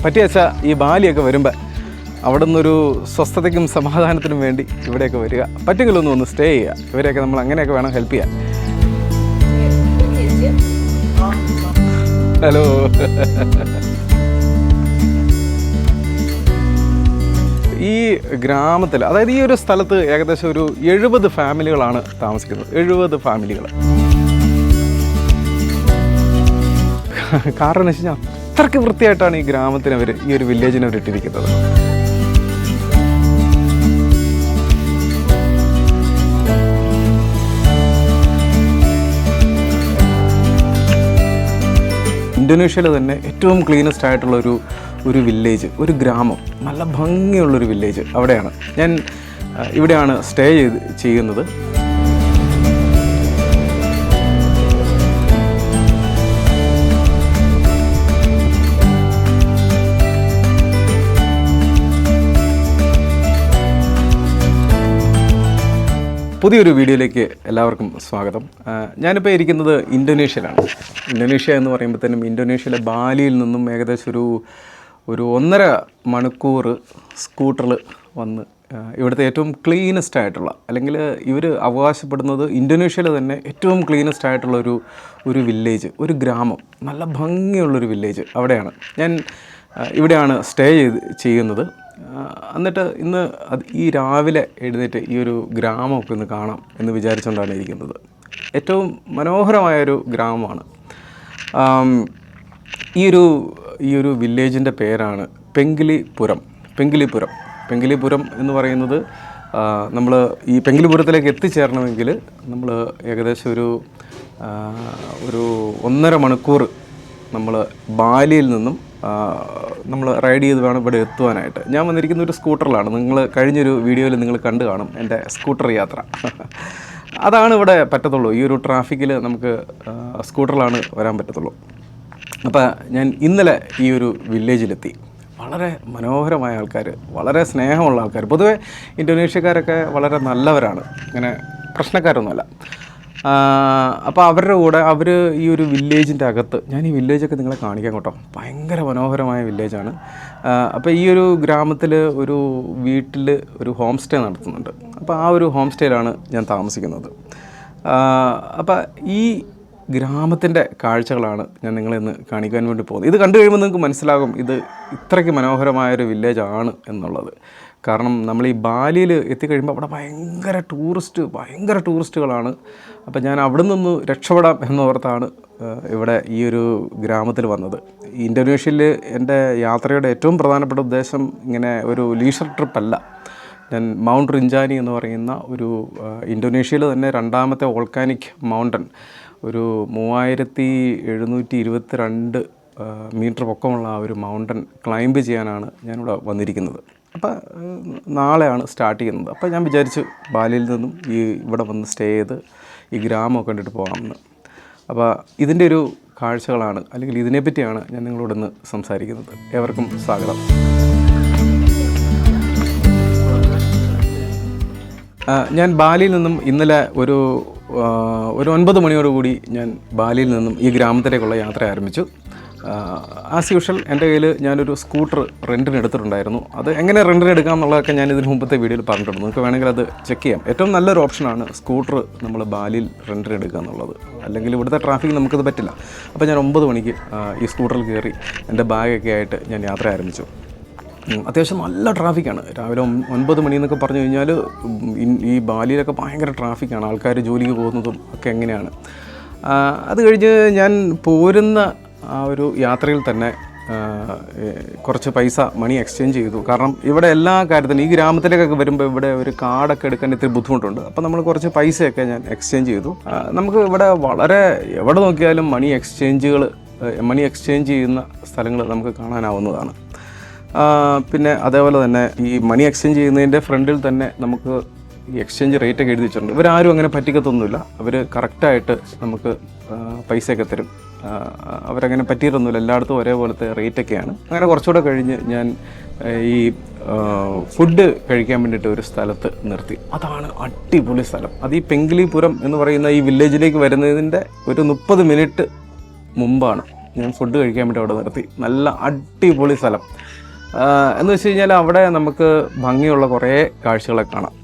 പറ്റിയ വെച്ചാൽ ഈ ബാലിയൊക്കെ വരുമ്പോൾ അവിടെ നിന്നൊരു സ്വസ്ഥതയ്ക്കും സമാധാനത്തിനും വേണ്ടി ഇവിടെയൊക്കെ വരിക, പറ്റുമെങ്കിലൊന്നും ഒന്ന് സ്റ്റേ ചെയ്യുക. ഇവരെയൊക്കെ നമ്മൾ അങ്ങനെയൊക്കെ വേണം ഹെൽപ്പ് ചെയ്യാൻ. ഹലോ. ഈ ഗ്രാമത്തിൽ, അതായത് ഈ ഒരു സ്ഥലത്ത് ഏകദേശം ഒരു 70 ഫാമിലികളാണ് താമസിക്കുന്നത്. 70 ഫാമിലികൾ. കാരണം എന്ന് വെച്ച് കഴിഞ്ഞാൽ അത്രയ്ക്ക് വൃത്തിയായിട്ടാണ് ഈ ഗ്രാമത്തിന് അവർ, ഈ ഒരു വില്ലേജിനെ അവർ ഇട്ടിരിക്കുന്നത്. ഇന്തോനേഷ്യയിലെ തന്നെ ഏറ്റവും ക്ലീനസ്റ്റ് ആയിട്ടുള്ള ഒരു വില്ലേജ്, ഒരു ഗ്രാമം, നല്ല ഭംഗിയുള്ളൊരു വില്ലേജ് അവിടെയാണ് ഞാൻ. ഇവിടെയാണ് സ്റ്റേ ചെയ്യുന്നത്. പുതിയൊരു വീഡിയോയിലേക്ക് എല്ലാവർക്കും സ്വാഗതം. ഞാനിപ്പോൾ ഇരിക്കുന്നത് ഇന്തോനേഷ്യയിലാണ്. ഇന്തോനേഷ്യ എന്ന് പറയുമ്പോഴത്തേനും ഇന്തോനേഷ്യയിലെ ബാലിയിൽ നിന്നും ഏകദേശം ഒരു 1.5 മണിക്കൂർ സ്കൂട്ടറിൽ വന്ന് ഇവിടുത്തെ ഏറ്റവും ക്ലീനസ്റ്റ് ആയിട്ടുള്ള, അല്ലെങ്കിൽ ഇവർ അവകാശപ്പെടുന്നത് ഇന്തോനേഷ്യയിലെ തന്നെ ഏറ്റവും ക്ലീനസ്റ്റ് ആയിട്ടുള്ള ഒരു വില്ലേജ്, ഒരു ഗ്രാമം, നല്ല ഭംഗിയുള്ളൊരു വില്ലേജ് അവിടെയാണ് ഞാൻ. ഇവിടെയാണ് സ്റ്റേ ചെയ്യുന്നത്. എന്നിട്ട് ഇന്ന് ഈ രാവിലെ എഴുന്നേറ്റ് ഈ ഒരു ഗ്രാമമൊക്കെ ഒന്ന് കാണാം എന്ന് വിചാരിച്ചുകൊണ്ടാണ് ഇരിക്കുന്നത്. ഏറ്റവും മനോഹരമായൊരു ഗ്രാമമാണ്. ഈ ഒരു വില്ലേജിൻ്റെ പേരാണ് പെങ്കിലിപുരം. പെങ്കിലിപുരം എന്ന് പറയുന്നത്, നമ്മൾ ഈ പെങ്കിലിപുരത്തിലേക്ക് എത്തിച്ചേരണമെങ്കിൽ നമ്മൾ ഏകദേശം ഒരു 1.5 മണിക്കൂർ നമ്മൾ ബാലിയിൽ നിന്നും നമ്മൾ റൈഡ് ചെയ്ത് വേണം ഇവിടെ എത്തുവാനായിട്ട്. ഞാൻ വന്നിരിക്കുന്ന ഒരു സ്കൂട്ടറിലാണ്. നിങ്ങൾ കഴിഞ്ഞൊരു വീഡിയോയിൽ നിങ്ങൾ കണ്ടു കാണും എൻ്റെ സ്കൂട്ടർ യാത്ര. അതാണ് ഇവിടെ പറ്റത്തുള്ളൂ. ഈ ഒരു ട്രാഫിക്കിൽ നമുക്ക് സ്കൂട്ടറിലാണ് വരാൻ പറ്റത്തുള്ളൂ. അപ്പോൾ ഞാൻ ഇന്നലെ ഈ ഒരു വില്ലേജിലെത്തി. വളരെ മനോഹരമായ ആൾക്കാർ, വളരെ സ്നേഹമുള്ള ആൾക്കാർ. പൊതുവേ ഇന്തോനേഷ്യക്കാരൊക്കെ വളരെ നല്ലവരാണ്, അങ്ങനെ പ്രശ്നക്കാരൊന്നുമല്ല. അപ്പോൾ അവരുടെ കൂടെ ഈ ഒരു വില്ലേജിൻ്റെ അകത്ത്, ഞാൻ ഈ വില്ലേജൊക്കെ നിങ്ങളെ കാണിക്കാം കേട്ടോ. ഭയങ്കര മനോഹരമായ വില്ലേജാണ്. അപ്പോൾ ഈ ഒരു ഗ്രാമത്തിൽ ഒരു വീട്ടിൽ ഒരു ഹോം സ്റ്റേ നടത്തുന്നുണ്ട്. അപ്പോൾ ആ ഒരു ഹോം സ്റ്റേയിലാണ് ഞാൻ താമസിക്കുന്നത്. അപ്പോൾ ഈ ഗ്രാമത്തിൻ്റെ കാഴ്ചകളാണ് ഞാൻ നിങ്ങളെ ഇന്ന് കാണിക്കാൻ വേണ്ടി പോകുന്നത്. ഇത് കണ്ടു കഴിയുമ്പോൾ നിങ്ങൾക്ക് മനസ്സിലാകും ഇത് ഇത്രയ്ക്ക് മനോഹരമായൊരു വില്ലേജാണ് എന്നുള്ളത്. കാരണം നമ്മൾ ഈ ബാലിയിൽ എത്തിക്കഴിയുമ്പോൾ അവിടെ ഭയങ്കര ടൂറിസ്റ്റുകളാണ്. അപ്പോൾ ഞാൻ അവിടെ നിന്ന് രക്ഷപ്പെടാം എന്നോർത്താണ് ഇവിടെ ഈ ഒരു ഗ്രാമത്തിൽ വന്നത്. ഇന്തോനേഷ്യയിൽ എൻ്റെ യാത്രയുടെ ഏറ്റവും പ്രധാനപ്പെട്ട ഉദ്ദേശം ഇങ്ങനെ ഒരു ലീഷർ ട്രിപ്പല്ല. ഞാൻ മൗണ്ട് റിഞ്ചാനി എന്ന് പറയുന്ന ഒരു ഇന്തോനേഷ്യയിൽ തന്നെ 2ാമത്തെ വോൾക്കാനിക് മൗണ്ടൻ, ഒരു 3722 മീറ്റർ പൊക്കമുള്ള ആ ഒരു മൗണ്ടൻ ക്ലൈംബ് ചെയ്യാനാണ് ഞാനിവിടെ വന്നിരിക്കുന്നത്. അപ്പോൾ നാളെയാണ് സ്റ്റാർട്ട് ചെയ്യുന്നത്. അപ്പോൾ ഞാൻ വിചാരിച്ചു ബാലിയിൽ നിന്നും ഇവിടെ വന്ന് സ്റ്റേ ചെയ്ത് ഈ ഗ്രാമമൊക്കെ കണ്ടിട്ട് പോകാമെന്ന്. അപ്പോൾ ഇതിൻ്റെ ഒരു കാഴ്ചകളാണ്, അല്ലെങ്കിൽ ഇതിനെപ്പറ്റിയാണ് ഞാൻ നിങ്ങളോടൊന്ന് സംസാരിക്കുന്നത്. ഏവർക്കും സ്വാഗതം. ഞാൻ ബാലിയിൽ നിന്നും ഇന്നലെ ഒരു 9 മണിയോടുകൂടി ഞാൻ ബാലിയിൽ നിന്നും ഈ ഗ്രാമത്തിലേക്കുള്ള യാത്ര ആരംഭിച്ചു. ആസ് യൂഷ്വൽ എൻ്റെ കയ്യിൽ ഞാനൊരു സ്കൂട്ടർ റെൻറ്റിന് എടുത്തിട്ടുണ്ടായിരുന്നു. അത് എങ്ങനെ റെൻറ്റിന് എടുക്കാം എന്നുള്ളതൊക്കെ ഞാൻ ഇതിന് മുമ്പത്തെ വീഡിയോയിൽ പറഞ്ഞിട്ടുണ്ട്. നിങ്ങൾക്ക് വേണമെങ്കിൽ അത് ചെക്ക് ചെയ്യാം. ഏറ്റവും നല്ലൊരു ഓപ്ഷനാണ് സ്കൂട്ടർ നമ്മൾ ബാലിയിൽ റെൻറ്റിന് എടുക്കുക എന്നുള്ളത്. അല്ലെങ്കിൽ ഇവിടുത്തെ ട്രാഫിക് നമുക്കത് പറ്റില്ല. അപ്പോൾ ഞാൻ 9 മണിക്ക് ഈ സ്കൂട്ടറിൽ കയറി എൻ്റെ ബാഗൊക്കെ ആയിട്ട് ഞാൻ യാത്ര ആരംഭിച്ചു. അത്യാവശ്യം നല്ല ട്രാഫിക്കാണ്. രാവിലെ 9 മണി എന്നൊക്കെ പറഞ്ഞു കഴിഞ്ഞാൽ ഈ ബാലിയിലൊക്കെ ഭയങ്കര ട്രാഫിക്കാണ്. ആൾക്കാർ ജോലിക്ക് പോകുന്നതും ഒക്കെ എങ്ങനെയാണ്. അത് കഴിഞ്ഞ് ഞാൻ പോരുന്ന ആ ഒരു യാത്രയിൽ തന്നെ കുറച്ച് മണി എക്സ്ചേഞ്ച് ചെയ്തു. കാരണം ഇവിടെ എല്ലാ കാര്യത്തിനും ഈ ഗ്രാമത്തിലേക്കൊക്കെ വരുമ്പോൾ ഇവിടെ ഒരു കാർഡൊക്കെ എടുക്കാൻ ഇത്തിരി ബുദ്ധിമുട്ടുണ്ട്. അപ്പോൾ നമ്മൾ കുറച്ച് പൈസയൊക്കെ ഞാൻ എക്സ്ചേഞ്ച് ചെയ്തു. നമുക്ക് ഇവിടെ വളരെ എവിടെ നോക്കിയാലും മണി എക്സ്ചേഞ്ച് ചെയ്യുന്ന സ്ഥലങ്ങൾ നമുക്ക് കാണാനാവുന്നതാണ്. പിന്നെ അതേപോലെ തന്നെ ഈ മണി എക്സ്ചേഞ്ച് ചെയ്യുന്നതിൻ്റെ ഫ്രണ്ടിൽ തന്നെ നമുക്ക് ഈ എക്സ്ചേഞ്ച് റേറ്റൊക്കെ എഴുതി വെച്ചിട്ടുണ്ട്. ഇവരാരും അങ്ങനെ പറ്റിക്കത്തൊന്നുമില്ല. അവർ കറക്റ്റായിട്ട് നമുക്ക് പൈസയൊക്കെ തരും. അവരങ്ങനെ പറ്റിയിട്ടൊന്നുമില്ല. എല്ലായിടത്തും ഒരേപോലത്തെ റേറ്റൊക്കെയാണ്. അങ്ങനെ കുറച്ചുകൂടെ കഴിഞ്ഞ് ഞാൻ ഈ ഫുഡ് കഴിക്കാൻ വേണ്ടിയിട്ട് ഒരു സ്ഥലത്ത് നിർത്തി. അതാണ് അടിപൊളി സ്ഥലം. അത് ഈ പെങ്കിലിപുരം എന്ന് പറയുന്ന ഈ വില്ലേജിലേക്ക് വരുന്നതിൻ്റെ ഒരു 30 മിനിറ്റ് മുമ്പാണ് ഞാൻ ഫുഡ് കഴിക്കാൻ വേണ്ടി അവിടെ നിർത്തി. നല്ല അടിപൊളി സ്ഥലം. എന്ന് വെച്ച് കഴിഞ്ഞാൽ അവിടെ നമുക്ക് ഭംഗിയുള്ള കുറേ കാഴ്ചകളൊക്കെ കാണാം.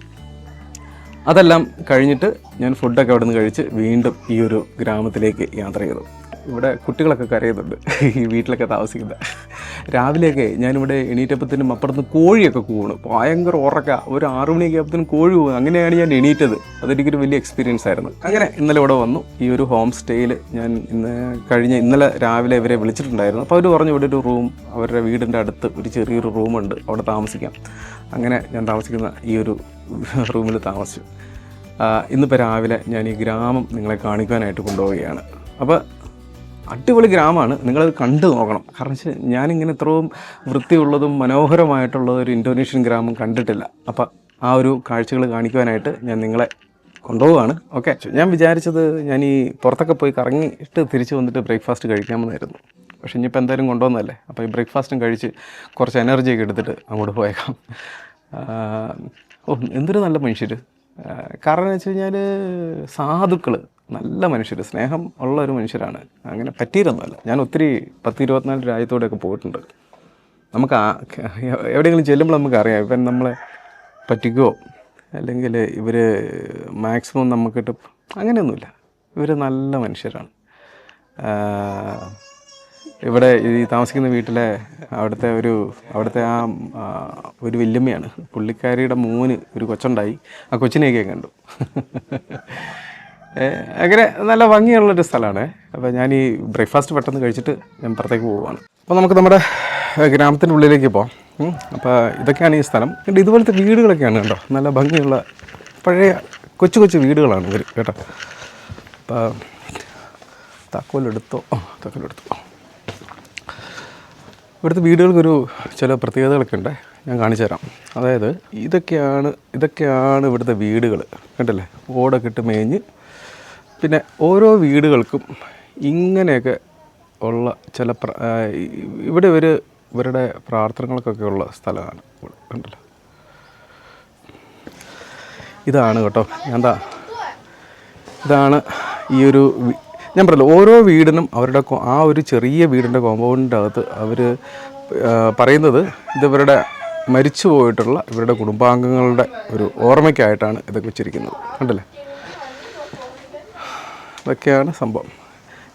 അതെല്ലാം കഴിഞ്ഞിട്ട് ഞാൻ ഫുഡൊക്കെ അവിടെ നിന്ന് കഴിച്ച് വീണ്ടും ഈ ഒരു ഗ്രാമത്തിലേക്ക് യാത്ര ചെയ്തു. ഇവിടെ കുട്ടികളൊക്കെ കരയുന്നുണ്ട്, ഈ വീട്ടിലൊക്കെ താമസിക്കുന്നത്. രാവിലെയൊക്കെ ഞാനിവിടെ എണീറ്റപ്പത്തിനും അപ്പുറത്ത് കോഴിയൊക്കെ കൂവണം, ഭയങ്കര ഉറക്ക. ഒരു 6 മണിയൊക്കെ ആകുമ്പത്തിനും കോഴി പോകും. അങ്ങനെയാണ് ഞാൻ എണീറ്റത്. അതെനിക്കൊരു വലിയ എക്സ്പീരിയൻസ് ആയിരുന്നു. അങ്ങനെ ഇന്നലെ ഇവിടെ വന്നു. ഈ ഒരു ഹോം സ്റ്റേയിൽ ഞാൻ ഇന്നലെ രാവിലെ ഇവരെ വിളിച്ചിട്ടുണ്ടായിരുന്നു. അപ്പോൾ അവർ പറഞ്ഞു ഇവിടെ ഒരു റൂം, അവരുടെ വീടിൻ്റെ അടുത്ത് ഒരു ചെറിയൊരു റൂമുണ്ട്, അവിടെ താമസിക്കാം. അങ്ങനെ ഞാൻ താമസിക്കുന്ന ഈ ഒരു റൂമിൽ താമസിച്ചു. ഇന്നിപ്പോൾ രാവിലെ ഞാൻ ഈ ഗ്രാമം നിങ്ങളെ കാണിക്കാനായിട്ട് കൊണ്ടുപോവുകയാണ്. അപ്പോൾ അടിപൊളി ഗ്രാമമാണ്, നിങ്ങളത് കണ്ടു നോക്കണം. കാരണം വെച്ചാൽ ഞാനിങ്ങനെ ഇത്രയും വൃത്തിയുള്ളതും മനോഹരമായിട്ടുള്ള ഒരു ഇന്തോനേഷ്യൻ ഗ്രാമം കണ്ടിട്ടില്ല. അപ്പം ആ ഒരു കാഴ്ചകൾ കാണിക്കുവാനായിട്ട് ഞാൻ നിങ്ങളെ കൊണ്ടുപോവുകയാണ്. ഓക്കെ, ഞാൻ വിചാരിച്ചത് ഞാൻ ഈ പുറത്തൊക്കെ പോയി കറങ്ങിയിട്ട് തിരിച്ച് വന്നിട്ട് ബ്രേക്ക്ഫാസ്റ്റ് കഴിക്കാമെന്നായിരുന്നു. പക്ഷേ ഇനിയിപ്പോൾ എന്തായാലും കൊണ്ടുവന്നല്ലേ, അപ്പോൾ ഈ ബ്രേക്ക്ഫാസ്റ്റും കഴിച്ച് കുറച്ച് എനർജിയൊക്കെ എടുത്തിട്ട് അങ്ങോട്ട് പോയേക്കാം. എന്തൊരു നല്ല മനുഷ്യർ. കാരണം എന്ന് വെച്ച് കഴിഞ്ഞാൽ സാധുക്കൾ, നല്ല മനുഷ്യർ, സ്നേഹം ഉള്ള ഒരു മനുഷ്യരാണ്. അങ്ങനെ പറ്റിയിരുന്നല്ല. ഞാൻ ഒത്തിരി 10-24 രാജ്യത്തോടെയൊക്കെ പോയിട്ടുണ്ട്. നമുക്ക് എവിടെയെങ്കിലും ചെല്ലുമ്പോൾ നമുക്കറിയാം ഇവൻ നമ്മളെ പറ്റിക്കുമോ അല്ലെങ്കിൽ ഇവർ മാക്സിമം നമുക്കിട്ട്, അങ്ങനെയൊന്നുമില്ല. ഇവർ നല്ല മനുഷ്യരാണ്. ഇവിടെ ഈ താമസിക്കുന്ന വീട്ടിലെ അവിടുത്തെ ആ ഒരു വല്യമ്മയാണ്. പുള്ളിക്കാരിയുടെ മോന് ഒരു കൊച്ചുണ്ടായി. ആ കൊച്ചിനെയൊക്കെ കണ്ടു. അങ്ങനെ നല്ല ഭംഗിയുള്ളൊരു സ്ഥലമാണ്. അപ്പോൾ ഞാൻ ഈ ബ്രേക്ക്ഫാസ്റ്റ് പെട്ടെന്ന് കഴിച്ചിട്ട് ഞാൻ പുറത്തേക്ക് പോവുകയാണ്. അപ്പോൾ നമുക്ക് നമ്മുടെ ഗ്രാമത്തിൻ്റെ ഉള്ളിലേക്ക് പോകാം. അപ്പോൾ ഇതൊക്കെയാണ് ഈ സ്ഥലം. എന്നിട്ട് ഇതുപോലത്തെ വീടുകളൊക്കെയാണ് കേട്ടോ, നല്ല ഭംഗിയുള്ള പഴയ കൊച്ചു കൊച്ചു വീടുകളാണ് ഇവർ കേട്ടോ. അപ്പോൾ താക്കോലെടുത്തോ. ഇവിടുത്തെ വീടുകൾക്കൊരു ചില പ്രത്യേകതകളൊക്കെ ഉണ്ട്, ഞാൻ കാണിച്ചു തരാം. അതായത് ഇതൊക്കെയാണ് ഇവിടുത്തെ വീടുകൾ കണ്ടല്ലേ, ഓടൊക്കെ ഇട്ട് മേഞ്ഞ്. പിന്നെ ഓരോ വീടുകൾക്കും ഇങ്ങനെയൊക്കെ ഉള്ള ചില ഇവിടെ ഇവരുടെ പ്രാർത്ഥനകൾക്കൊക്കെ ഉള്ള സ്ഥലമാണ് കണ്ടല്ലോ. ഇതാണ് കേട്ടോ, ഇതാണ് ഈ ഒരു ഞാൻ പറയല്ലോ, ഓരോ വീടിനും അവരുടെ ആ ഒരു ചെറിയ വീടിൻ്റെ കോമ്പൗണ്ടിൻ്റെ അകത്ത് അവർ പറയുന്നത് ഇതിവരുടെ മരിച്ചു പോയിട്ടുള്ള ഇവരുടെ കുടുംബാംഗങ്ങളുടെ ഒരു ഓർമ്മയ്ക്കായിട്ടാണ് ഇതൊക്കെ വെച്ചിരിക്കുന്നത് കണ്ടല്ലേ. ഇതൊക്കെയാണ് സംഭവം.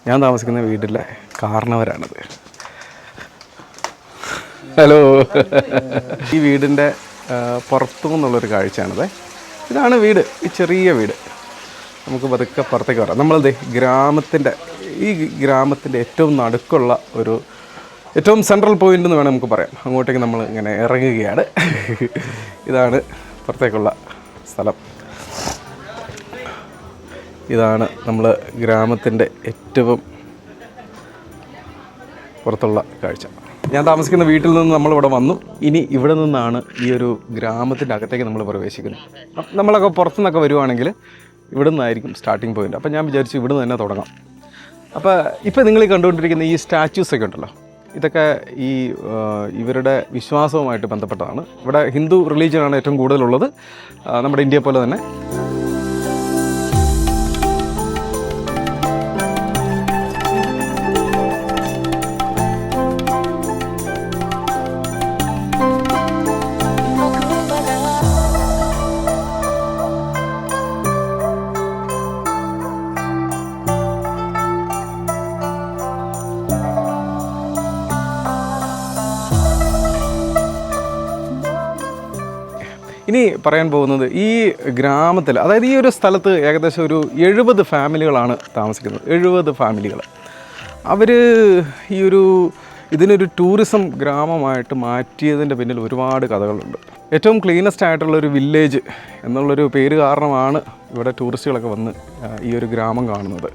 ഞാൻ താമസിക്കുന്ന വീട്ടിലെ കാരണവരാണിത്. ഹലോ. ഈ വീടിൻ്റെ പുറത്തു നിന്നുള്ളൊരു കാഴ്ചയാണിത്. ഇതാണ് വീട്, ഈ ചെറിയ വീട്. നമുക്ക് പതുക്കെ പുറത്തേക്ക് വരാം. നമ്മളത് ഈ ഗ്രാമത്തിൻ്റെ ഏറ്റവും നടുക്കുള്ള ഏറ്റവും സെൻട്രൽ പോയിൻ്റ് എന്ന് വേണം നമുക്ക് പറയാം. അങ്ങോട്ടേക്ക് നമ്മൾ ഇങ്ങനെ ഇറങ്ങുകയാണ്. ഇതാണ് പുറത്തേക്കുള്ള സ്ഥലം. ഇതാണ് നമ്മൾ ഗ്രാമത്തിൻ്റെ ഏറ്റവും പുറത്തുള്ള കാഴ്ച. ഞാൻ താമസിക്കുന്ന വീട്ടിൽ നിന്ന് നമ്മളിവിടെ വന്നു. ഇനി ഇവിടെ നിന്നാണ് ഈ ഒരു ഗ്രാമത്തിൻ്റെ അകത്തേക്ക് നമ്മൾ പ്രവേശിക്കുന്നത്. നമ്മളൊക്കെ പുറത്തുനിന്നൊക്കെ വരുവാണെങ്കിൽ ഇവിടെ നിന്നായിരിക്കും സ്റ്റാർട്ടിങ് പോയിൻ്റ്. അപ്പോൾ ഞാൻ വിചാരിച്ചു ഇവിടെ നിന്ന് തന്നെ തുടങ്ങാം. അപ്പോൾ ഇപ്പോൾ നിങ്ങൾ കണ്ടുകൊണ്ടിരിക്കുന്ന ഈ സ്റ്റാച്യൂസൊക്കെ ഉണ്ടല്ലോ, ഇതൊക്കെ ഇവരുടെ വിശ്വാസവുമായിട്ട് ബന്ധപ്പെട്ടതാണ്. ഇവിടെ ഹിന്ദു റിലീജിയനാണ് ഏറ്റവും കൂടുതലുള്ളത്, നമ്മുടെ ഇന്ത്യയെ പോലെ തന്നെ. ഇനി പറയാൻ പോകുന്നത് ഈ ഗ്രാമത്തിൽ, അതായത് ഈ ഒരു സ്ഥലത്ത് ഏകദേശം ഒരു 70 ഫാമിലികളാണ് താമസിക്കുന്നത്. 70 ഫാമിലികൾ. അവർ ഇതിനൊരു ടൂറിസം ഗ്രാമമായിട്ട് മാറ്റിയതിൻ്റെ പിന്നിൽ ഒരുപാട് കഥകളുണ്ട്. ഏറ്റവും ക്ലീനസ്റ്റ് ആയിട്ടുള്ളൊരു വില്ലേജ് എന്നുള്ളൊരു പേര് കാരണമാണ് ഇവിടെ ടൂറിസ്റ്റുകളൊക്കെ വന്ന് ഈ ഒരു ഗ്രാമം കാണുന്നത്.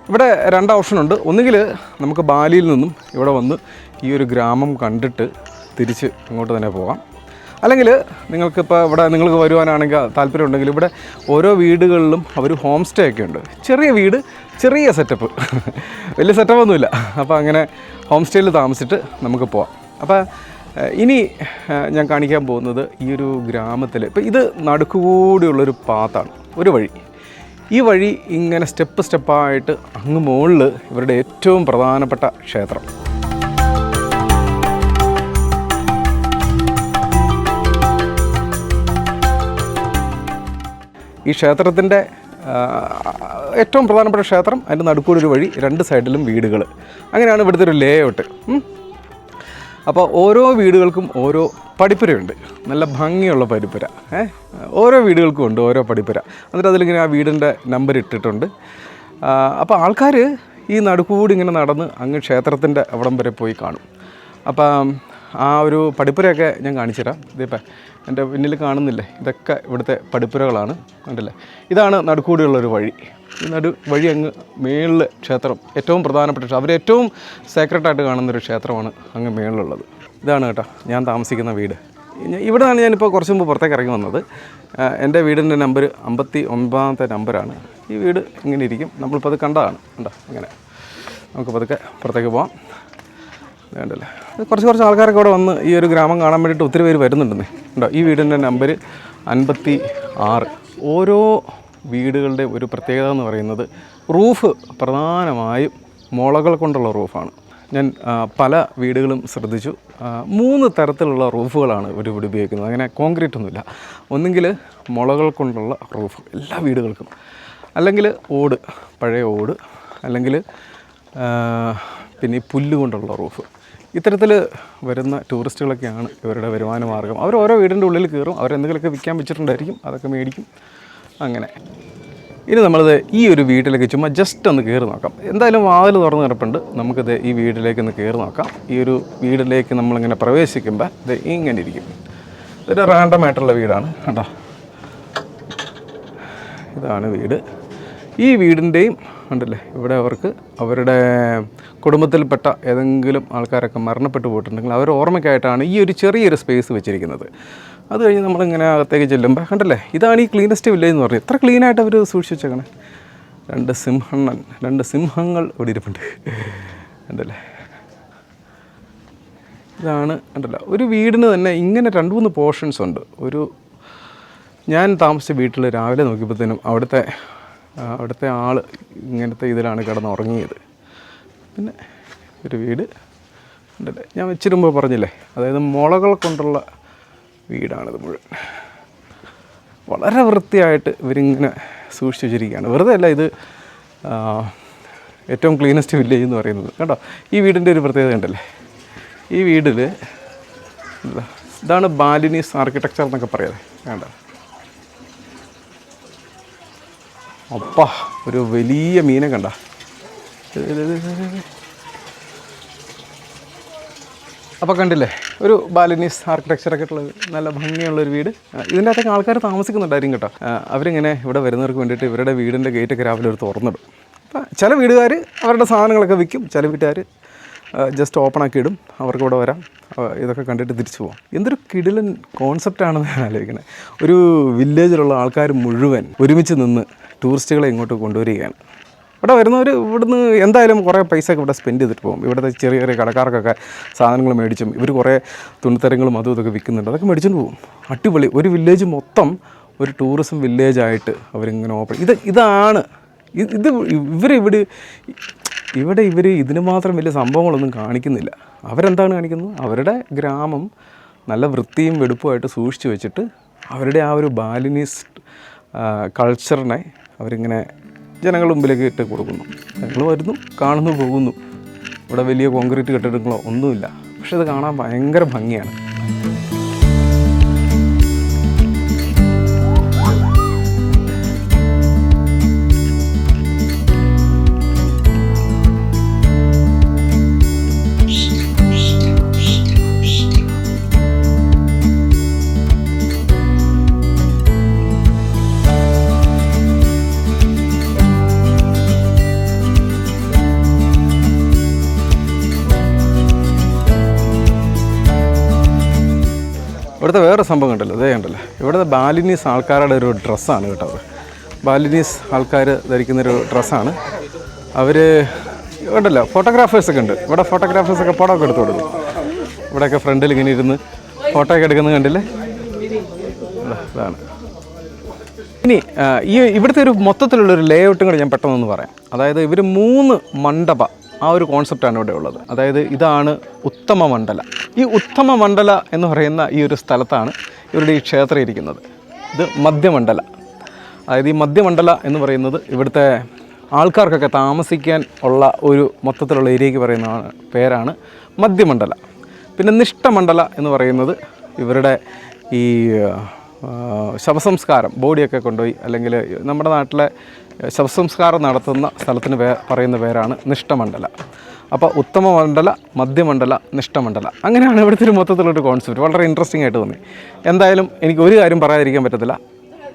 ഇവിടെ 2 ഓപ്ഷനുണ്ട്. ഒന്നുകിൽ നമുക്ക് ബാലിയിൽ നിന്നും ഇവിടെ വന്ന് ഈ ഒരു ഗ്രാമം കണ്ടിട്ട് തിരിച്ച് അങ്ങോട്ട് തന്നെ പോകാം. അല്ലെങ്കിൽ നിങ്ങൾക്ക് വരുവാനാണെങ്കിൽ താല്പര്യമുണ്ടെങ്കിൽ ഇവിടെ ഓരോ വീടുകളിലും അവർ ഹോം സ്റ്റേ ഒക്കെ ഉണ്ട്. ചെറിയ വീട്, ചെറിയ സെറ്റപ്പ്, വലിയ സെറ്റപ്പൊന്നുമില്ല. അപ്പോൾ അങ്ങനെ ഹോം സ്റ്റേയിൽ താമസിച്ചിട്ട് നമുക്ക് പോവാം. അപ്പോൾ ഇനി ഞാൻ കാണിക്കാൻ പോകുന്നത് ഈ ഒരു ഗ്രാമത്തിൽ, ഇപ്പോൾ ഇത് നടുക്കുകൂടിയുള്ളൊരു പാത്താണ്, ഒരു വഴി. ഈ വഴി ഇങ്ങനെ സ്റ്റെപ്പായിട്ട് അങ്ങ് മുകളിൽ ഇവരുടെ ഏറ്റവും പ്രധാനപ്പെട്ട ക്ഷേത്രം. ഈ ക്ഷേത്രത്തിൻ്റെ ഏറ്റവും പ്രധാനപ്പെട്ട ക്ഷേത്രം, അതിൻ്റെ നടുക്കൂടെ ഒരു വഴി, 2 സൈഡിലും വീടുകൾ. അങ്ങനെയാണ് ഇവിടുത്തെ ഒരു ലേഔട്ട്. അപ്പോൾ ഓരോ വീടുകൾക്കും ഓരോ പടിപ്പുരയുണ്ട്, നല്ല ഭംഗിയുള്ള പടിപ്പുര. ഓരോ വീടുകൾക്കും ഉണ്ട് ഓരോ പടിപ്പുര. എന്നിട്ട് അതിലിങ്ങനെ ആ വീടിൻ്റെ നമ്പർ ഇട്ടിട്ടുണ്ട്. അപ്പോൾ ആൾക്കാർ ഈ നടുക്കൂടി ഇങ്ങനെ നടന്ന് അങ്ങ് ക്ഷേത്രത്തിൻ്റെ അവിടം വരെ പോയി കാണും. അപ്പം ആ ഒരു പടിപ്പുരയൊക്കെ ഞാൻ കാണിച്ചു തരാം. ഇതിപ്പോൾ എൻ്റെ പിന്നിൽ കാണുന്നില്ലേ, ഇതൊക്കെ ഇവിടുത്തെ പടിപ്പുരകളാണ്, കണ്ടില്ലേ. ഇതാണ് നടുക്കൂടിയുള്ളൊരു വഴി. ഈ വഴി അങ്ങ് മേളിൽ ക്ഷേത്രം, ഏറ്റവും പ്രധാനപ്പെട്ട ക്ഷേത്രം, അവരേറ്റവും സേക്രട്ടായിട്ട് കാണുന്നൊരു ക്ഷേത്രമാണ് അങ്ങ് മേളിലുള്ളത്. ഇതാണ് കേട്ടോ ഞാൻ താമസിക്കുന്ന വീട്. ഇവിടെ നിന്നാണ് ഞാനിപ്പോൾ കുറച്ച് മുമ്പ് പുറത്തേക്ക് ഇറങ്ങി വന്നത്. എൻ്റെ വീടിൻ്റെ നമ്പർ 59ാമത്തെ നമ്പറാണ്. ഈ വീട് ഇങ്ങനെ ഇരിക്കും. നമ്മളിപ്പോൾ അത് കണ്ടതാണ്. കണ്ടോ ഇങ്ങനെ. നമുക്ക് പതുക്കെ പുറത്തേക്ക് പോകാം. വേണ്ടല്ലേ, കുറച്ച് ആൾക്കാരൊക്കെ ഇവിടെ വന്ന് ഈ ഒരു ഗ്രാമം കാണാൻ വേണ്ടിയിട്ട് ഒത്തിരി പേര് വരുന്നുണ്ടെന്നേ. ഉണ്ടോ, ഈ വീടിൻ്റെ നമ്പർ 56. ഓരോ വീടുകളുടെ ഒരു പ്രത്യേകത എന്ന് പറയുന്നത് റൂഫ് പ്രധാനമായും മുളകൾ കൊണ്ടുള്ള റൂഫാണ്. ഞാൻ പല വീടുകളും ശ്രദ്ധിച്ചു. 3 തരത്തിലുള്ള റൂഫുകളാണ് ഇവിടെ ഉപയോഗിക്കുന്നത്. അങ്ങനെ കോൺക്രീറ്റ് ഒന്നുമില്ല. ഒന്നുകിൽ മുളകൾ കൊണ്ടുള്ള റൂഫ് എല്ലാ വീടുകൾക്കും, അല്ലെങ്കിൽ ഓട്, പഴയ ഓട്, അല്ലെങ്കിൽ പിന്നെ ഈ പുല്ല് കൊണ്ടുള്ള റൂഫ്. ഇത്തരത്തിൽ വരുന്ന ടൂറിസ്റ്റുകളൊക്കെയാണ് ഇവരുടെ വരുമാന മാർഗ്ഗം. അവർ ഓരോ വീടിൻ്റെ ഉള്ളിൽ കയറും, അവരെന്തെങ്കിലുമൊക്കെ വിൽക്കാൻ വെച്ചിട്ടുണ്ടായിരിക്കും, അതൊക്കെ മേടിക്കും. അങ്ങനെ ഇനി നമ്മളിത് ഈ ഒരു വീട്ടിലേക്ക് ചുമ്മാ ജസ്റ്റ് ഒന്ന് കയറി നോക്കാം. എന്തായാലും വാതിൽ തുറന്ന് കിടപ്പുണ്ട്. നമുക്കിത് ഈ വീട്ടിലേക്ക് ഒന്ന് കയറി നോക്കാം. ഈ ഒരു വീട്ടിലേക്ക് നമ്മളിങ്ങനെ പ്രവേശിക്കുമ്പോൾ ഇത് ഇങ്ങനെ ഇരിക്കും. ഇതൊരു റാൻഡമായിട്ടുള്ള വീടാണ് കേട്ടോ. ഇതാണ് വീട്. ഈ വീടിൻ്റെയും ഉണ്ടല്ലേ, ഇവിടെ അവർക്ക് അവരുടെ കുടുംബത്തിൽപ്പെട്ട ഏതെങ്കിലും ആൾക്കാരൊക്കെ മരണപ്പെട്ടു പോയിട്ടുണ്ടെങ്കിൽ അവർ ഓർമ്മയ്ക്കായിട്ടാണ് ഈ ഒരു ചെറിയൊരു സ്പേസ് വെച്ചിരിക്കുന്നത്. അത് കഴിഞ്ഞ് നമ്മളിങ്ങനെ അകത്തേക്ക് ചെല്ലുമ്പോൾ കണ്ടല്ലേ, ഇതാണ് ഈ ക്ലീനസ്റ്റ് വില്ലേജ് എന്ന് പറഞ്ഞത്. എത്ര ക്ലീനായിട്ട് അവർ സൂക്ഷിച്ച് വെച്ചേക്കണേ. 2 സിംഹങ്ങൾ ഇവിടെ ഇരിപ്പുണ്ട് കണ്ടല്ലേ. ഇതാണ് കണ്ടല്ലോ, ഒരു വീടിന് തന്നെ ഇങ്ങനെ 2-3 പോർഷൻസ് ഉണ്ട്. ഞാൻ താമസിച്ച വീട്ടിൽ രാവിലെ നോക്കിയപ്പോഴത്തേനും അവിടുത്തെ ആൾ ഇങ്ങനത്തെ ഇതിലാണ് കിടന്നുറങ്ങിയത്. പിന്നെ ഒരു വീട് ഉണ്ടല്ലേ, ഞാൻ വെച്ചിരുമ്പോൾ പറഞ്ഞില്ലേ, അതായത് മുളകൾ കൊണ്ടുള്ള വീടാണിത് മുഴുവൻ. വളരെ വൃത്തിയായിട്ട് ഇവരിങ്ങനെ സൂക്ഷിച്ച് വെച്ചിരിക്കുകയാണ്. വെറുതെ അല്ല, ഇത് ഏറ്റവും ക്ലീനസ്റ്റ് വില്ലേജ് എന്ന് പറയുന്നത് കേട്ടോ. ഈ വീടിൻ്റെ ഒരു പ്രത്യേകത ഉണ്ടല്ലേ, ഈ വീട്ടിൽ ഇതാണ് ബാലിനീസ് ആർക്കിടെക്ചർ എന്നൊക്കെ പറയാതെ വേണ്ട. അപ്പാ, ഒരു വലിയ മീനെ കണ്ട. അപ്പോൾ കണ്ടില്ലേ, ഒരു ബാലിനീസ് ആർക്കിടെക്ചറൊക്കെ ഉള്ളത് നല്ല ഭംഗിയുള്ളൊരു വീട്. ഇതിൻ്റെ അകത്തൊക്കെ ആൾക്കാർ താമസിക്കുന്നുണ്ടായിരിക്കും കേട്ടോ. അവരിങ്ങനെ ഇവിടെ വരുന്നവർക്ക് വേണ്ടിയിട്ട് ഇവരുടെ വീടിൻ്റെ ഗേറ്റൊക്കെ രാവിലെ ഒരു തുറന്നിടും. അപ്പം ചില വീടുകാർ അവരുടെ സാധനങ്ങളൊക്കെ വിൽക്കും, ചില വീട്ടുകാർ ജസ്റ്റ് ഓപ്പണാക്കി ഇടും. അവർക്ക് ഇവിടെ വരാം, ഇതൊക്കെ കണ്ടിട്ട് തിരിച്ചു പോകാം. എന്തൊരു കിടിലൻ കോൺസെപ്റ്റാണെന്ന് ഞാൻ ആലോചിക്കുന്നത്. ഒരു വില്ലേജിലുള്ള ആൾക്കാർ മുഴുവൻ ഒരുമിച്ച് നിന്ന് ടൂറിസ്റ്റുകളെ ഇങ്ങോട്ട് കൊണ്ടുവരികയാണ്. ഇവിടെ വരുന്നവർ ഇവിടുന്ന് എന്തായാലും കുറേ പൈസയൊക്കെ ഇവിടെ സ്പെൻഡ് ചെയ്തിട്ട് പോകും. ഇവിടുത്തെ ചെറിയ കടക്കാർക്കൊക്കെ സാധനങ്ങൾ മേടിച്ചും ഇവർ കുറേ തുണിത്തരങ്ങളും അതും ഇതൊക്കെ വിൽക്കുന്നുണ്ട്, അതൊക്കെ മേടിച്ചുകൊണ്ട് പോകും. അടിപൊളി. ഒരു വില്ലേജ് മൊത്തം ഒരു ടൂറിസം വില്ലേജായിട്ട് അവരിങ്ങനെ ഇതാണ് ഇവർ ഇതിന് മാത്രം വലിയ സംഭവങ്ങളൊന്നും കാണിക്കുന്നില്ല. അവരെന്താണ് കാണിക്കുന്നത്? അവരുടെ ഗ്രാമം നല്ല വൃത്തിയും വെടുപ്പുമായിട്ട് സൂക്ഷിച്ച് വെച്ചിട്ട് അവരുടെ ആ ഒരു ബാലിനീസ് കൾച്ചറിനെ അവരിങ്ങനെ ജനങ്ങളുടെ മുമ്പിലേക്ക് ഇട്ട് കൊടുക്കുന്നു. ഞങ്ങൾ വരുന്നു, കാണുന്നു, പോകുന്നു. ഇവിടെ വലിയ കോൺക്രീറ്റ് കെട്ടിടങ്ങളോ ഒന്നുമില്ല, പക്ഷെ ഇത് കാണാൻ ഭയങ്കര ഭംഗിയാണ്. ഇവിടുത്തെ വേറെ സംഭവം കണ്ടല്ലോ, ഇതേ കണ്ടല്ലോ, ഇവിടുത്തെ ബാലിനീസ് ആൾക്കാരുടെ ഒരു ഡ്രസ്സാണ് കേട്ടോ. അത് ബാലിനീസ് ആൾക്കാർ ധരിക്കുന്നൊരു ഡ്രസ്സാണ്. അവർ ഉണ്ടല്ലോ, ഫോട്ടോഗ്രാഫേഴ്സൊക്കെ ഉണ്ട് ഇവിടെ. ഫോട്ടോഗ്രാഫേഴ്സൊക്കെ പടം ഒക്കെ എടുത്ത് കൊടുക്കും. ഇവിടെയൊക്കെ ഫ്രണ്ടിൽ ഇങ്ങനെ ഇരുന്ന് ഫോട്ടോ ഒക്കെ എടുക്കുന്നത് കണ്ടില്ലേ. ഇതാണ് ഇനി ഇവിടുത്തെ ഒരു മൊത്തത്തിലുള്ളൊരു ലേഔട്ടും കൂടി ഞാൻ പെട്ടെന്നൊന്ന് പറയാം. അതായത് ഇവർ 3 മണ്ഡപ ആ ഒരു കോൺസെപ്റ്റാണ് ഇവിടെ ഉള്ളത്. അതായത് ഇതാണ് ഉത്തമ മണ്ഡല. ഈ ഉത്തമ മണ്ഡല എന്ന് പറയുന്ന ഈ ഒരു സ്ഥലത്താണ് ഇവരുടെ ഈ ക്ഷേത്രം ഇരിക്കുന്നത്. ഇത് മധ്യമണ്ഡല. അതായത് ഈ മധ്യമണ്ഡല എന്ന് പറയുന്നത് ഇവിടുത്തെ ആൾക്കാർക്കൊക്കെ താമസിക്കാൻ ഉള്ള ഒരു മൊത്തത്തിലുള്ള ഏരിയയ്ക്ക് പറയുന്ന പേരാണ് മധ്യമണ്ഡല. പിന്നെ നിഷ്ഠമണ്ഡല എന്ന് പറയുന്നത് ഇവരുടെ ഈ ശവസംസ്കാരം, ബോഡിയൊക്കെ കൊണ്ടുപോയി അല്ലെങ്കിൽ നമ്മുടെ നാട്ടിലെ ശവസംസ്കാരം നടത്തുന്ന സ്ഥലത്തിന് പറയുന്ന പേരാണ് നിഷ്ഠമണ്ഡല. അപ്പോൾ ഉത്തമ മണ്ഡല, മധ്യമണ്ഡല, നിഷ്ഠമണ്ഡല, അങ്ങനെയാണ് ഇവിടുത്തെ ഒരു മൊത്തത്തിലൊരു കോൺസെപ്റ്റ്. വളരെ ഇൻട്രസ്റ്റിംഗ് ആയിട്ട് തോന്നി. എന്തായാലും എനിക്ക് ഒരു കാര്യം പറയാതിരിക്കാൻ പറ്റത്തില്ല,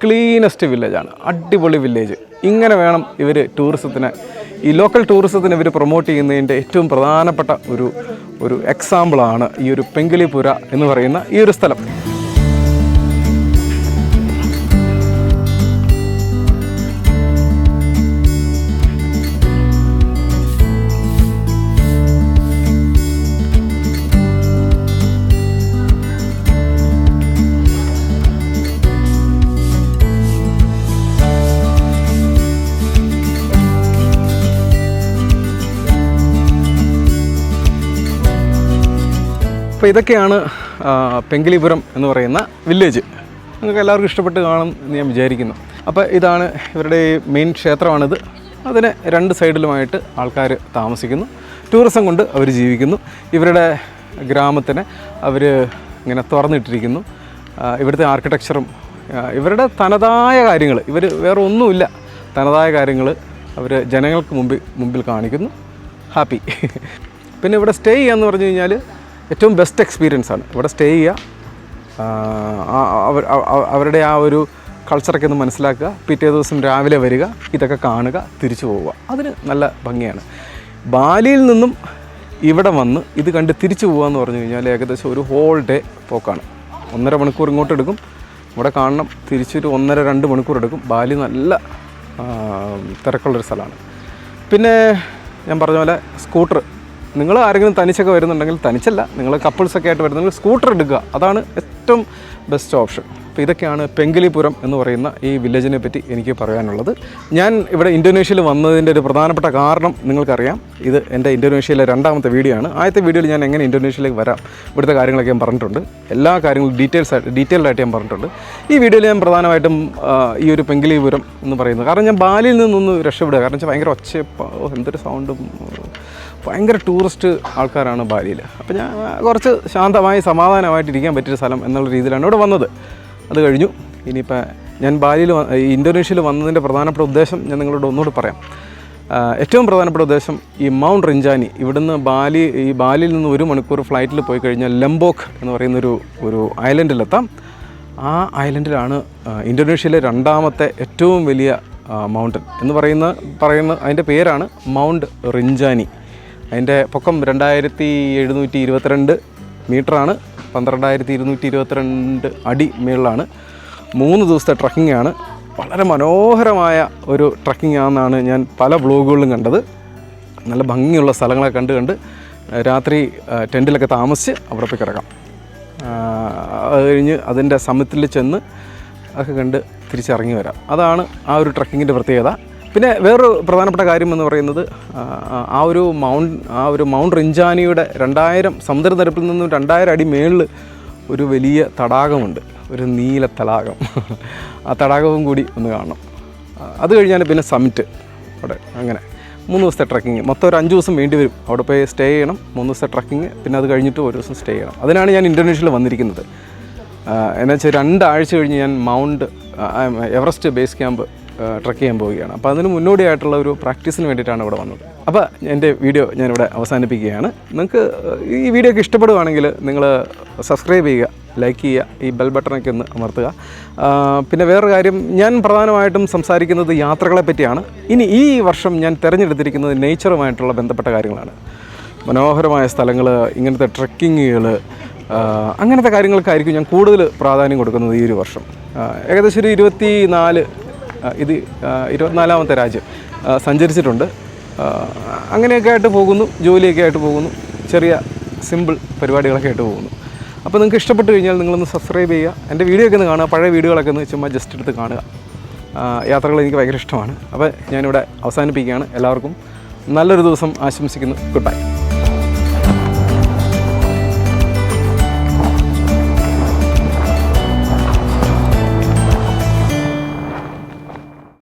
ക്ലീനസ്റ്റ് വില്ലേജാണ്, അടിപൊളി വില്ലേജ്. ഇങ്ങനെ വേണം ഇവർ ടൂറിസത്തിന്, ഈ ലോക്കൽ ടൂറിസത്തിന് ഇവർ പ്രൊമോട്ട് ചെയ്യുന്നതിൻ്റെ ഏറ്റവും പ്രധാനപ്പെട്ട ഒരു എക്സാമ്പിളാണ് ഈ ഒരു പെങ്കിലിപുര എന്ന് പറയുന്ന ഈ ഒരു സ്ഥലം. അപ്പോൾ ഇതൊക്കെയാണ് പെങ്കിലിപുരം എന്ന് പറയുന്ന വില്ലേജ്. നിങ്ങൾക്ക് എല്ലാവർക്കും ഇഷ്ടപ്പെട്ട് കാണും എന്ന് ഞാൻ വിചാരിക്കുന്നു. അപ്പോൾ ഇതാണ് ഇവരുടെ മെയിൻ ക്ഷേത്രമാണിത്. അതിന് 2 സൈഡിലുമായിട്ട് ആൾക്കാർ താമസിക്കുന്നു, ടൂറിസം കൊണ്ട് അവർ ജീവിക്കുന്നു. ഇവരുടെ ഗ്രാമത്തിനെ അവർ ഇങ്ങനെ തുറന്നിട്ടിരിക്കുന്നു. ഇവിടുത്തെ ആർക്കിടെക്ചറും ഇവരുടെ തനതായ കാര്യങ്ങൾ, ഇവർ വേറെ ഒന്നുമില്ല, തനതായ കാര്യങ്ങൾ അവർ ജനങ്ങൾക്ക് മുമ്പിൽ കാണിക്കുന്നു. ഹാപ്പി. പിന്നെ ഇവിടെ സ്റ്റേ ചെയ്യാന്ന് പറഞ്ഞു കഴിഞ്ഞാൽ ഏറ്റവും ബെസ്റ്റ് എക്സ്പീരിയൻസ് ആണ്. ഇവിടെ സ്റ്റേ ചെയ്യുക, അവരുടെ ആ ഒരു കൾച്ചറൊക്കെ ഒന്ന് മനസ്സിലാക്കുക, പിറ്റേ ദിവസം രാവിലെ വരിക, ഇതൊക്കെ കാണുക, തിരിച്ചു പോവുക. അതിന് നല്ല ഭംഗിയാണ്. ബാലിയിൽ നിന്നും ഇവിടെ വന്ന് ഇത് കണ്ട് തിരിച്ചു പോകുക എന്ന് പറഞ്ഞു കഴിഞ്ഞാൽ ഏകദേശം ഒരു ഹോൾ ഡേ പോക്കാണ്. 1.5 മണിക്കൂർ ഇങ്ങോട്ട് എടുക്കും, ഇവിടെ കാണണം, തിരിച്ചൊരു 1.5-2 മണിക്കൂർ എടുക്കും. ബാലി നല്ല തിരക്കുള്ളൊരു സ്ഥലമാണ്. പിന്നെ ഞാൻ പറഞ്ഞ പോലെ സ്കൂട്ടർ, നിങ്ങൾ ആരെങ്കിലും തനിച്ചൊക്കെ വരുന്നുണ്ടെങ്കിൽ, തനിച്ചല്ല, നിങ്ങൾ കപ്പിൾസൊക്കെ ആയിട്ട് വരുന്നുണ്ടെങ്കിൽ സ്കൂട്ടർ എടുക്കുക, അതാണ് ഏറ്റവും ബെസ്റ്റ് ഓപ്ഷൻ. അപ്പോൾ ഇതൊക്കെയാണ് പെങ്കിലിപുരം എന്ന് പറയുന്ന ഈ വില്ലേജിനെ പറ്റി എനിക്ക് പറയാനുള്ളത്. ഞാൻ ഇവിടെ ഇന്തോനേഷ്യയിൽ വന്നതിൻ്റെ ഒരു പ്രധാനപ്പെട്ട കാരണം നിങ്ങൾക്കറിയാം. ഇത് എൻ്റെ ഇന്തോനേഷ്യയിലെ 2ാമത്തെ വീഡിയോ ആണ്. ആദ്യത്തെ വീഡിയോയിൽ ഞാൻ എങ്ങനെ ഇന്തോനേഷ്യയിലേക്ക് വരാം, ഇവിടുത്തെ കാര്യങ്ങളൊക്കെ ഞാൻ പറഞ്ഞിട്ടുണ്ട്, എല്ലാ കാര്യങ്ങളും ഡീറ്റെയിൽഡായിട്ട് ഞാൻ പറഞ്ഞിട്ടുണ്ട്. ഈ വീഡിയോയിൽ ഞാൻ പ്രധാനമായിട്ടും ഈ ഒരു പെങ്കിലിപുരം എന്ന് പറയുന്നത്, കാരണം ഞാൻ ബാലിയിൽ നിന്നൊന്ന് രക്ഷപ്പെടുക, കാരണം വെച്ചാൽ ഭയങ്കര എന്തൊരു സൗണ്ടും, ഭയങ്കര ടൂറിസ്റ്റ് ആൾക്കാരാണ് ബാലിയിൽ. അപ്പോൾ ഞാൻ കുറച്ച് ശാന്തമായി സമാധാനമായിട്ടിരിക്കാൻ പറ്റിയൊരു സ്ഥലം എന്നുള്ള രീതിയിലാണ് ഇവിടെ വന്നത്. അത് കഴിഞ്ഞു. ഇനിയിപ്പോൾ ഞാൻ ഇന്തോനേഷ്യയിൽ വന്നതിൻ്റെ പ്രധാനപ്പെട്ട ഉദ്ദേശം ഞാൻ നിങ്ങളോട് ഒന്നുകൂടി പറയാം. ഏറ്റവും പ്രധാനപ്പെട്ട ഉദ്ദേശം ഈ മൗണ്ട് റിഞ്ചാനി, ഇവിടുന്ന് ബാലിയിൽ നിന്ന് 1 മണിക്കൂർ ഫ്ലൈറ്റിൽ പോയി കഴിഞ്ഞാൽ ലംബോക്ക് എന്ന് പറയുന്ന ഒരു ഐലൻഡിലെത്താം. ആ ഐലൻഡിലാണ് ഇന്തോനേഷ്യയിലെ 2ാമത്തെ ഏറ്റവും വലിയ മൗണ്ടൻ എന്ന് പറയുന്ന അതിൻ്റെ പേരാണ് മൗണ്ട് റിഞ്ചാനി. അതിൻ്റെ പൊക്കം 2722 മീറ്ററാണ്, 12,222 അടി മുകളിലാണ്. 3 ദിവസത്തെ ട്രക്കിംഗ് ആണ്. വളരെ മനോഹരമായ ഒരു ട്രക്കിംഗ് ആണെന്നാണ് ഞാൻ പല വ്ലോഗുകളിലും കണ്ടത്. നല്ല ഭംഗിയുള്ള സ്ഥലങ്ങളൊക്കെ കണ്ട് രാത്രി ടെൻറ്റിലൊക്കെ താമസിച്ച് അവിടെ പോയി കിടക്കാം. അത് കഴിഞ്ഞ് അതിൻ്റെ സമ്മിറ്റിൽ ചെന്ന് ഒക്കെ കണ്ട് തിരിച്ചിറങ്ങി വരാം. അതാണ് ആ ഒരു ട്രക്കിങ്ങിൻ്റെ പ്രത്യേകത. പിന്നെ വേറൊരു പ്രധാനപ്പെട്ട കാര്യം എന്ന് പറയുന്നത് ആ ഒരു മൗണ്ട് റിഞ്ചാനിയുടെ 2000 സമുദ്രനിരപ്പിൽ നിന്നും 2000 അടി മേളിൽ ഒരു വലിയ തടാകമുണ്ട്, ഒരു നീല തടാകം. ആ തടാകവും കൂടി ഒന്ന് കാണണം. അത് കഴിഞ്ഞാൽ പിന്നെ സമ്മിറ്റ് അവിടെ. അങ്ങനെ 3 ദിവസത്തെ ട്രക്കിങ്, മൊത്തം ഒരു 5 ദിവസം വേണ്ടി വരും. അവിടെ പോയി സ്റ്റേ ചെയ്യണം, 3 ദിവസത്തെ ട്രക്കിങ്, പിന്നെ അത് കഴിഞ്ഞിട്ട് 1 ദിവസം സ്റ്റേ ചെയ്യണം. അതിനാണ് ഞാൻ ഇന്തോനേഷ്യയിൽ വന്നിരിക്കുന്നത്. എന്നുവെച്ചാൽ 2 ആഴ്ച കഴിഞ്ഞ് ഞാൻ എവറസ്റ്റ് ബേസ് ക്യാമ്പ് ട്രക്ക് ചെയ്യാൻ പോവുകയാണ്. അപ്പോൾ അതിന് മുന്നോടിയായിട്ടുള്ള ഒരു പ്രാക്ടീസിന് വേണ്ടിയിട്ടാണ് ഇവിടെ വന്നത്. അപ്പോൾ എൻ്റെ വീഡിയോ ഞാനിവിടെ അവസാനിപ്പിക്കുകയാണ്. നിങ്ങൾക്ക് ഈ വീഡിയോ ഒക്കെ ഇഷ്ടപ്പെടുകയാണെങ്കിൽ നിങ്ങൾ സബ്സ്ക്രൈബ് ചെയ്യുക, ലൈക്ക് ചെയ്യുക, ഈ ബെൽ ബട്ടണൊക്കെ ഒന്ന് അമർത്തുക. പിന്നെ വേറൊരു കാര്യം, ഞാൻ പ്രധാനമായിട്ടും സംസാരിക്കുന്നത് യാത്രകളെ പറ്റിയാണ്. ഇനി ഈ വർഷം ഞാൻ തിരഞ്ഞെടുത്തിരിക്കുന്നത് നേച്ചറുമായിട്ടുള്ള ബന്ധപ്പെട്ട കാര്യങ്ങളാണ്. മനോഹരമായ സ്ഥലങ്ങൾ, ഇങ്ങനത്തെ ട്രക്കിങ്ങുകൾ, അങ്ങനത്തെ കാര്യങ്ങൾക്കായിരിക്കും ഞാൻ കൂടുതൽ പ്രാധാന്യം കൊടുക്കുന്നത് ഈ ഒരു വർഷം. ഏകദേശം ഒരു 24ാമത്തെ രാജ്യം സഞ്ചരിച്ചിട്ടുണ്ട്. അങ്ങനെയൊക്കെ ആയിട്ട് പോകുന്നു, ജോലിയൊക്കെ ആയിട്ട് പോകുന്നു, ചെറിയ സിമ്പിൾ പരിപാടികളൊക്കെ ആയിട്ട് പോകുന്നു. അപ്പോൾ നിങ്ങൾക്ക് ഇഷ്ടപ്പെട്ട് കഴിഞ്ഞാൽ നിങ്ങളൊന്ന് സബ്സ്ക്രൈബ് ചെയ്യുക, എൻ്റെ വീഡിയോ ഒക്കെ ഒന്ന് കാണുക, പഴയ വീഡിയോകളൊക്കെ ഒന്ന് ചുമ്മാ ജസ്റ്റ് എടുത്ത് കാണുക. യാത്രകൾ എനിക്ക് ഭയങ്കര ഇഷ്ടമാണ്. അപ്പോൾ ഞാനിവിടെ അവസാനിപ്പിക്കുകയാണ്. എല്ലാവർക്കും നല്ലൊരു ദിവസം ആശംസിക്കുന്നു. Good bye.